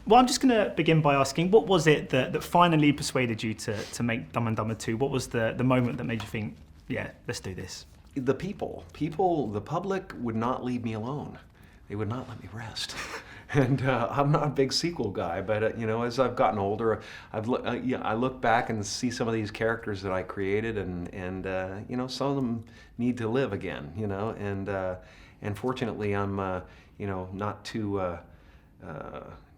Well, I'm just going to begin by asking, what was it that finally persuaded you to make Dumb and Dumber 2? What was the moment that made you think, yeah, let's do this? The people, the public would not leave me alone. They would not let me rest. And I'm not a big sequel guy, but as I've gotten older, I look back and see some of these characters that I created, and some of them need to live again, and fortunately I'm not too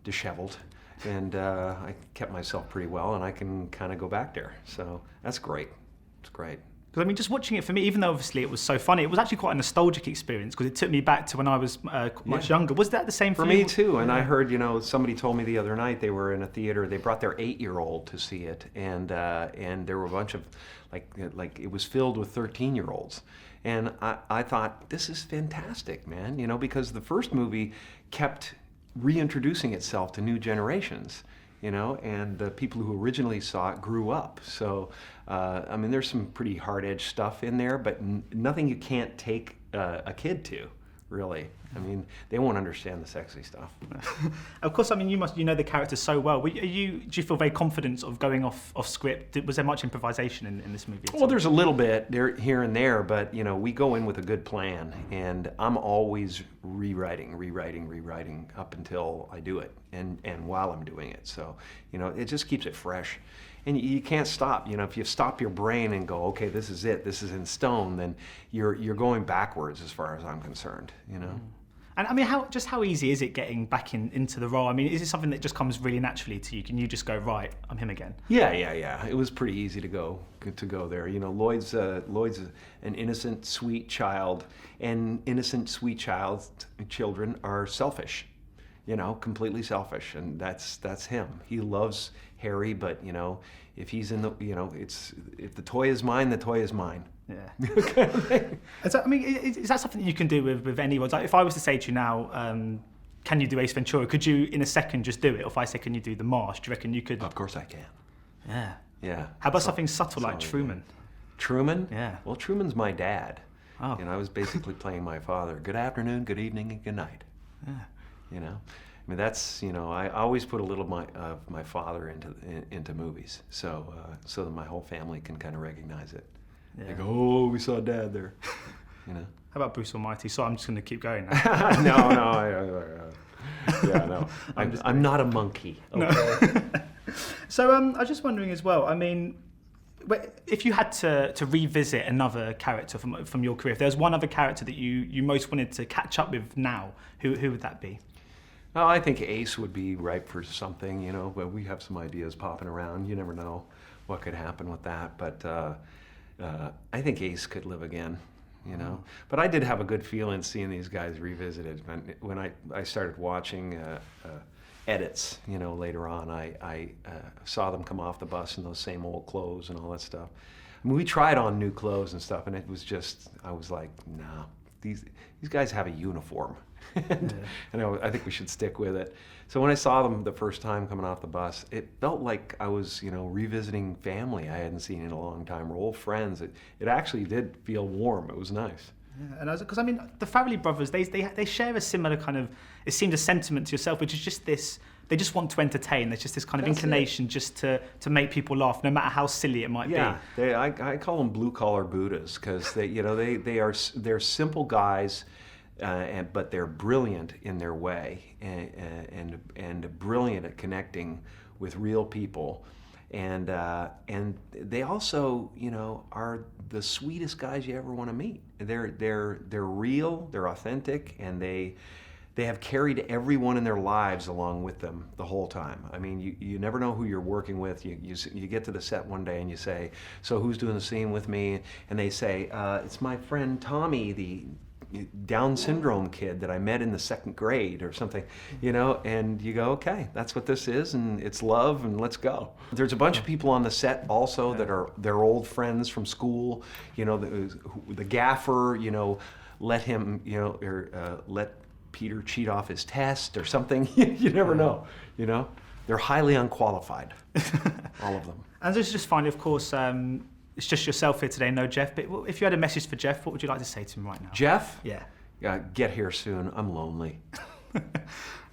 disheveled, and I kept myself pretty well, and I can kind of go back there. So that's great. It's great. Because I mean, just watching it for me, even though obviously it was so funny, it was actually quite a nostalgic experience because it took me back to when I was much younger. Was that the same for you? For me too, and I heard, somebody told me the other night they were in a theater, they brought their 8-year-old to see it, and there were a bunch of, like it was filled with 13-year-olds. And I thought, this is fantastic, man, because the first movie kept reintroducing itself to new generations. And the people who originally saw it grew up. So, there's some pretty hard-edged stuff in there, but nothing you can't take a kid to, really. They won't understand the sexy stuff. Of course, you know the characters so well. Do you feel very confident of going off script? Was there much improvisation in this movie? Well, there's a little bit here and there, but we go in with a good plan, and I'm always rewriting up until I do it, and while I'm doing it. So, it just keeps it fresh. And you can't stop. If you stop your brain and go, okay, this is it, this is in stone, then you're going backwards as far as I'm concerned. And how easy is it getting back into the role? Is it something that just comes really naturally to you? Can you just go, right, I'm him again? Yeah. It was pretty easy to go there. Lloyd's an innocent, sweet child, and innocent, sweet children are selfish. Completely selfish, and that's him. He loves Harry, but if he's in the, if the toy is mine, the toy is mine. Yeah. Kind of thing. So, is that something that you can do with anyone? Like, if I was to say to you now, can you do Ace Ventura? Could you, in a second, just do it? Or if I say, can you do The Marsh? Do you reckon you could? Of course I can. Yeah. Yeah. How about something subtle like Truman? Truman? Yeah. Well, Truman's my dad. Oh. I was basically playing my father. Good afternoon, good evening, and good night. Yeah. That's, I always put a little of my father into movies, so that my whole family can kind of recognize it. Yeah. They go, oh, we saw Dad there. How about Bruce Almighty? So I'm just going to keep going now. No. I'm not a monkey. Okay? No. So I was just wondering as well, if you had to revisit another character from your career, if there was one other character that you most wanted to catch up with now, who would that be? Well, I think Ace would be ripe for something, but we have some ideas popping around. You never know what could happen with that, but I think Ace could live again, But I did have a good feeling seeing these guys revisited. When I started watching edits, later on, I saw them come off the bus in those same old clothes and all that stuff. We tried on new clothes and stuff, and it was just, I was like, no, these guys have a uniform. And I think we should stick with it. So when I saw them the first time coming off the bus, it felt like I was, revisiting family I hadn't seen in a long time, or old friends. It actually did feel warm. It was nice. Yeah, and because the Farrelly brothers, they share a similar kind of, it seemed, a sentiment to yourself, which is just this. They just want to entertain. There's just this kind of inclination just to make people laugh, no matter how silly it might be. Yeah, I call them blue collar Buddhas, because they're simple guys. But they're brilliant in their way, and brilliant at connecting with real people, and they also are the sweetest guys you ever want to meet. They're real, they're authentic, and they have carried everyone in their lives along with them the whole time. You never know who you're working with. You get to the set one day and you say, so who's doing the scene with me? And they say, it's my friend Tommy, the Down syndrome kid that I met in the 2nd grade or something, and you go, okay, that's what this is, and it's love, and let's go. There's a bunch of people on the set also that are their old friends from school, the gaffer, let him, let Peter cheat off his test or something. You never know, They're highly unqualified, all of them. And this is just finally, of course, it's just yourself here today, no Jeff, but if you had a message for Jeff, what would you like to say to him right now? Jeff? Yeah. Get here soon. I'm lonely.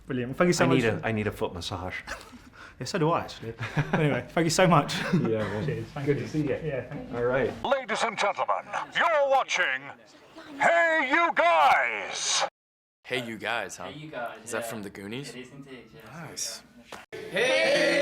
Brilliant. Well, thank you so much. I need a foot massage. Yeah, so do I, actually. Anyway, thank you so much. Yeah, man. Cheers. Good to see you. Yeah, thank you. All right. Ladies and gentlemen, you're watching Hey You Guys! Hey, you guys, huh? Hey, you guys. Is that from the Goonies? It is indeed, yes. Nice. Hey,